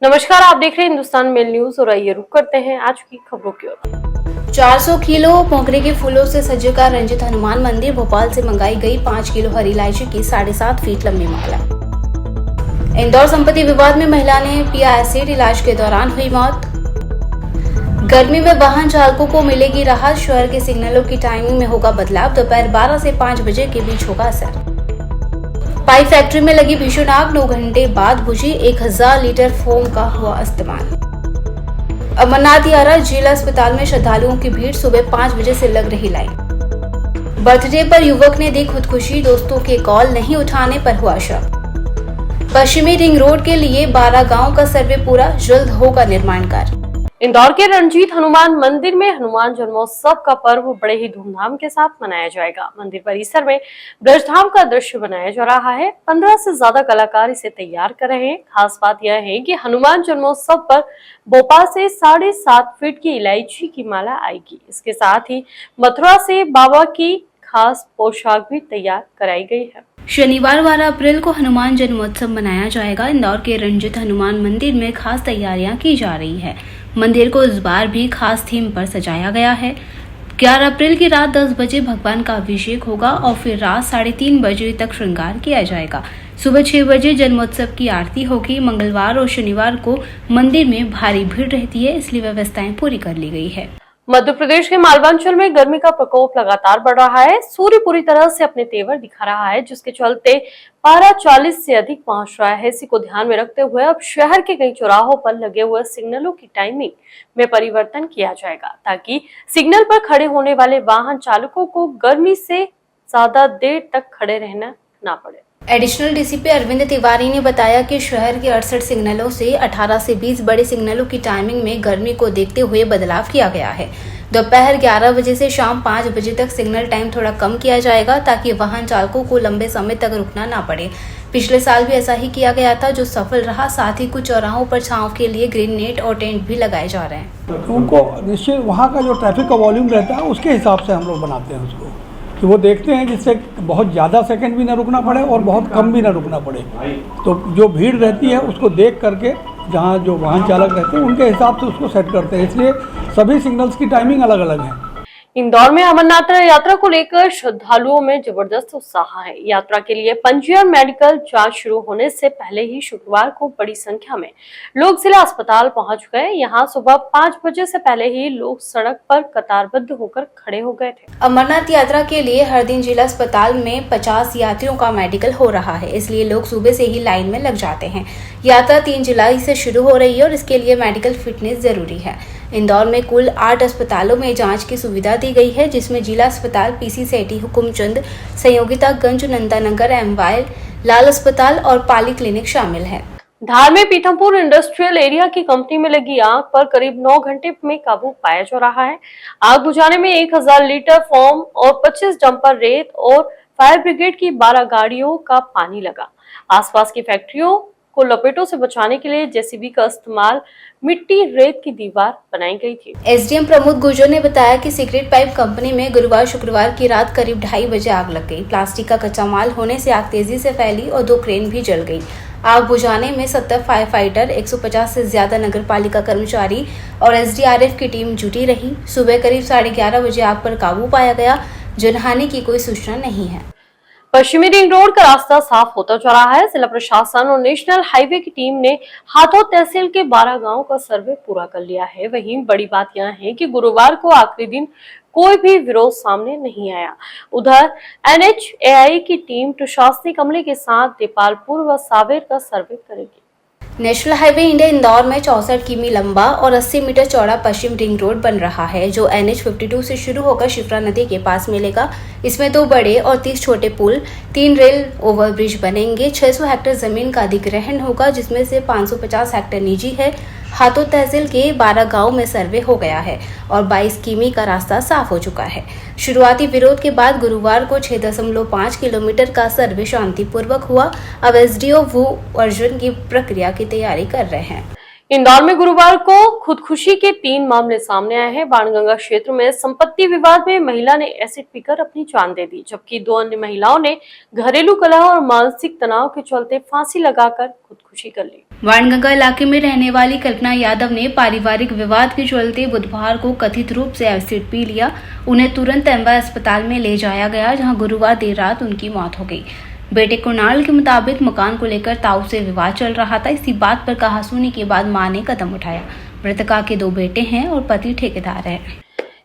नमस्कार, आप देख रहे हैं हिंदुस्तान मेल न्यूज और आइए रुक करते हैं आज की खबरों की ओर। 400 किलो मोगरे के फूलों से सजेगा रंजित हनुमान मंदिर। भोपाल से मंगाई गई 5 किलो हरी इलायची की 7.5 फीट लंबी माला। इंदौर संपत्ति विवाद में महिला ने पिया एसिड, इलाज के दौरान हुई मौत। गर्मी में वाहन चालकों को मिलेगी राहत। शहर के सिग्नलों की टाइमिंग में होगा बदलाव। दोपहर 12 से 5 बजे के बीच होगा असर। पाइप फैक्ट्री में लगी भीषण आग 9 घंटे बाद बुझी। 1000 लीटर फोम का हुआ इस्तेमाल। अमरनाथ यात्रा जिला अस्पताल में श्रद्धालुओं की भीड़। सुबह 5 बजे से लग रही लाइन। बर्थडे पर युवक ने दी खुदकुशी। दोस्तों के कॉल नहीं उठाने पर हुआ शक। पश्चिमी रिंग रोड के लिए 12 गांव का सर्वे पूरा। जल्द होगा निर्माण कार्य। इंदौर के रंजीत हनुमान मंदिर में हनुमान जन्मोत्सव का पर्व बड़े ही धूमधाम के साथ मनाया जाएगा। मंदिर परिसर में ब्रजधाम का दृश्य बनाया जा रहा है। 15 से ज्यादा कलाकार इसे तैयार कर रहे हैं। खास बात यह है कि हनुमान जन्मोत्सव पर भोपाल से 7.5 फीट की इलायची की माला आएगी। इसके साथ ही मथुरा से बाबा की खास पोशाक भी तैयार कराई गई है। शनिवार 12 अप्रैल को हनुमान जन्मोत्सव मनाया जाएगा। इंदौर के रंजित हनुमान मंदिर में खास तैयारियां की जा रही है। मंदिर को इस बार भी खास थीम पर सजाया गया है। 11 अप्रैल की रात 10 बजे भगवान का अभिषेक होगा और फिर रात 3:30 बजे तक श्रृंगार किया जाएगा। सुबह 6 बजे जन्मोत्सव की आरती होगी। मंगलवार और शनिवार को मंदिर में भारी भीड़ रहती है, इसलिए व्यवस्थाएं पूरी कर ली गई है। मध्य प्रदेश के मालवांचल में गर्मी का प्रकोप लगातार बढ़ रहा है। सूर्य पूरी तरह से अपने तेवर दिखा रहा है, जिसके चलते पारा 40 से अधिक पहुंच रहा है। इसी को ध्यान में रखते हुए अब शहर के कई चौराहों पर लगे हुए सिग्नलों की टाइमिंग में परिवर्तन किया जाएगा, ताकि सिग्नल पर खड़े होने वाले वाहन चालकों को गर्मी से ज्यादा देर तक खड़े रहना ना पड़े। एडिशनल डीसीपी अरविंद तिवारी ने बताया कि शहर के 68 सिग्नलों से 18 से 20 बड़े सिग्नलों की टाइमिंग में गर्मी को देखते हुए बदलाव किया गया है। दोपहर 11 बजे से शाम 5 बजे तक सिग्नल टाइम थोड़ा कम किया जाएगा, ताकि वाहन चालकों को लंबे समय तक रुकना ना पड़े। पिछले साल भी ऐसा ही किया गया था, जो सफल रहा। साथ ही कुछ चौराहों पर छांव के लिए ग्रीन नेट और टेंट भी लगाए जा रहे हैं। उनको निश्चित वहाँ का जो ट्रैफिक का वॉल्यूम रहता है उसके हिसाब से हम लोग बनाते हैं उसको, कि वो देखते हैं जिससे बहुत ज़्यादा सेकंड भी ना रुकना पड़े और बहुत कम भी ना रुकना पड़े। तो जो भीड़ रहती है उसको देख करके जहाँ जो वाहन चालक रहते हैं उनके हिसाब से उसको सेट करते हैं, इसलिए सभी सिग्नल्स की टाइमिंग अलग अलग है। इंदौर में अमरनाथ यात्रा को लेकर श्रद्धालुओं में जबरदस्त उत्साह है। यात्रा के लिए पंजीयन, मेडिकल जांच शुरू होने से पहले ही शुक्रवार को बड़ी संख्या में लोग जिला अस्पताल पहुंच गए। यहां सुबह 5 बजे से पहले ही लोग सड़क पर कतारबद्ध होकर खड़े हो गए थे। अमरनाथ यात्रा के लिए हर दिन जिला अस्पताल में 50 यात्रियों का मेडिकल हो रहा है, इसलिए लोग सुबह से ही लाइन में लग जाते हैं। यात्रा 3 जुलाई से शुरू हो रही है और इसके लिए मेडिकल फिटनेस जरूरी है। इंदौर में कुल 8 अस्पतालों में जांच की सुविधा दी गई है, जिसमें जिला अस्पताल, पीसी सेठी, हुकुमचंद, संयोगितागंज, नंदानगर, एमवाय, लाल अस्पताल और पाली क्लिनिक शामिल है। धार में पीथमपुर इंडस्ट्रियल एरिया की कंपनी में लगी आग पर करीब 9 घंटे में काबू पाया जा रहा है। आग बुझाने में 1000 लीटर फोम और 25 डंपर रेत और फायर ब्रिगेड की 12 गाड़ियों का पानी लगा। आसपास की फैक्ट्रियों को लपेटों से बचाने के लिए जेसीबी का इस्तेमाल, मिट्टी रेत की दीवार बनाई गई थी। एसडीएम प्रमोद गुर्जर ने बताया कि सीक्रेट पाइप कंपनी में गुरुवार शुक्रवार की रात करीब 2:30 बजे आग लग गई। प्लास्टिक का कच्चा माल होने से आग तेजी से फैली और 2 क्रेन भी जल गई। आग बुझाने में 70 फायर फाइटर, 150 से ज्यादा नगर पालिका कर्मचारी और एसडीआरएफ की टीम जुटी रही। सुबह करीब 11:30 बजे आग पर काबू पाया गया। जनहानि की कोई सूचना नहीं है। पश्चिमी रिंग रोड का रास्ता साफ होता जा रहा है। जिला प्रशासन और नेशनल हाईवे की टीम ने हाथों तहसील के 12 गांवों का सर्वे पूरा कर लिया है। वहीं बड़ी बात यह है कि गुरुवार को आखिरी दिन कोई भी विरोध सामने नहीं आया। उधर एनएचएआई की टीम प्रशासनिक अमले के साथ देपालपुर व सावेर का सर्वे करेगी। नेशनल हाईवे इंडिया इंदौर में 64 किमी लंबा और 80 मीटर चौड़ा पश्चिम रिंग रोड बन रहा है, जो NH 52 से शुरू होकर शिप्रा नदी के पास मिलेगा। इसमें 2 बड़े और 30 छोटे पुल, 3 रेल ओवरब्रिज बनेंगे। 600 हेक्टेयर जमीन का अधिग्रहण होगा, जिसमें से 550 हेक्टेयर निजी है। हाथों तहसील के 12 गांव में सर्वे हो गया है और 22 किमी का रास्ता साफ हो चुका है। शुरुआती विरोध के बाद गुरुवार को 6.5 किलोमीटर का सर्वे शांतिपूर्वक हुआ। अब एसडीओ भू अर्जुन की प्रक्रिया की तैयारी कर रहे हैं। इंदौर में गुरुवार को खुदकुशी के 3 मामले सामने आए हैं। बाणगंगा क्षेत्र में संपत्ति विवाद में महिला ने एसिड पीकर अपनी जान दे दी, जबकि 2 अन्य महिलाओं ने घरेलू कलह और मानसिक तनाव के चलते फांसी लगाकर खुदकुशी कर ली। वाणगंगा इलाके में रहने वाली कल्पना यादव ने पारिवारिक विवाद के चलते बुधवार को कथित रूप से एसिड पी लिया। उन्हें तुरंत एम्बा अस्पताल में ले जाया गया, जहां गुरुवार देर रात उनकी मौत हो गई। बेटे कुणाल के मुताबिक मकान को लेकर ताऊ से विवाद चल रहा था। इसी बात पर कहासुनी के बाद मां ने कदम उठाया। मृतका के 2 बेटे हैं और पति ठेकेदार है।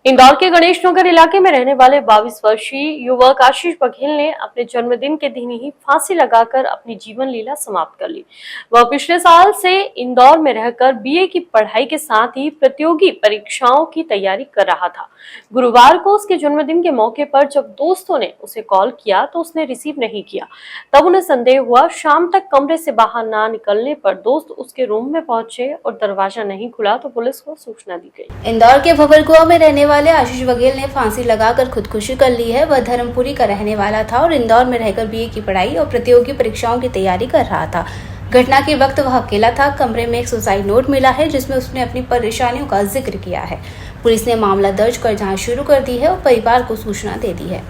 इंदौर के गणेश नगर इलाके में रहने वाले 22 वर्षीय युवक आशीष बघेल ने अपने जन्मदिन के दिन ही फांसी लगाकर अपनी जीवन लीला समाप्त कर ली। वह पिछले साल से इंदौर में रहकर बीए की पढ़ाई के साथ ही प्रतियोगी परीक्षाओं की तैयारी कर रहा था। गुरुवार को उसके जन्मदिन के मौके पर जब दोस्तों ने उसे कॉल किया तो उसने रिसीव नहीं किया। तब उन्हें संदेह हुआ। शाम तक कमरे से बाहर ना निकलने पर दोस्त उसके रूम में पहुंचे और दरवाजा नहीं खुला तो पुलिस को सूचना दी गई। इंदौर के भवरकुआ में रहने वाले आशीष बघेल ने फांसी लगाकर खुदकुशी कर ली है। वह धर्मपुरी का रहने वाला था और इंदौर में रहकर बीए की पढ़ाई और प्रतियोगी परीक्षाओं की तैयारी कर रहा था। घटना के वक्त वह अकेला था। कमरे में एक सुसाइड नोट मिला है, जिसमें उसने अपनी परेशानियों का जिक्र किया है। पुलिस ने मामला दर्ज कर जांच शुरू कर दी है और परिवार को सूचना दे दी है।